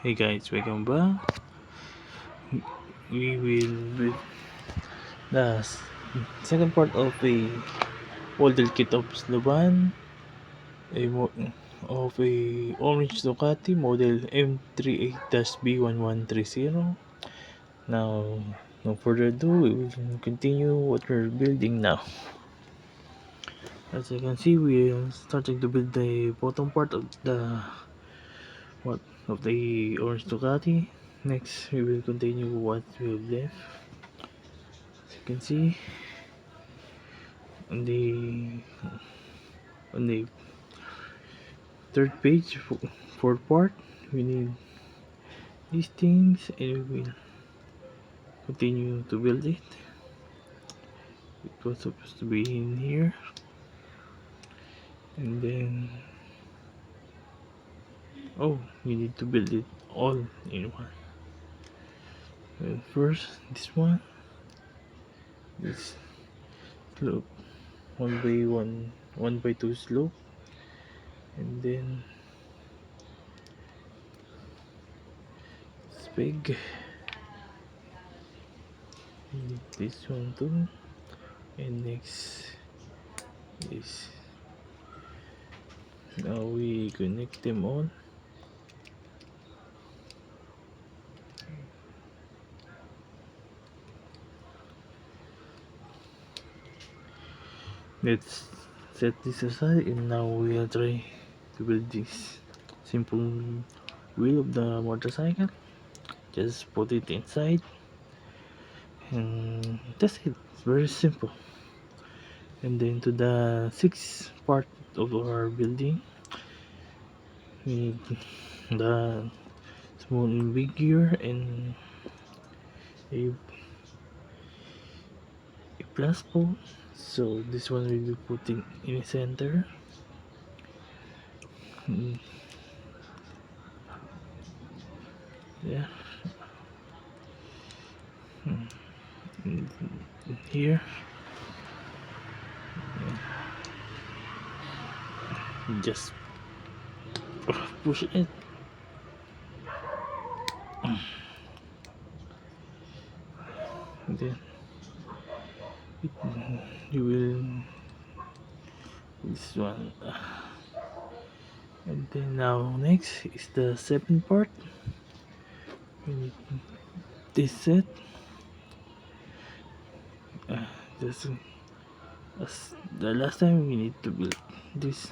Hey guys, welcome back. We will with the second part of a model kit of Slovan, of a orange Ducati model M38-B1130. Now, no further ado, we will continue what we're building now. As you can see, we are starting to build the bottom part of the orange Ducati. Next, we will continue what we have left. As you can see, on the third page, fourth part, we need these things, and we will continue to build it. It was supposed to be in here, and then we need to build it all in one. Well, first, this slope, 1 by 2 slope, and then it's big. We need this one too, and next is now we connect them all. Let's set this aside, and now we'll try to build this simple wheel of the motorcycle. Just put it inside, and that's it. It's very simple. And then to the sixth part of our building, we need the small and big gear and a plus pole. So this one will be putting in the center. Yeah. Here. Just push it. And then you will this one. And then now next is the seventh part. We need this set. This as the last time we need to build this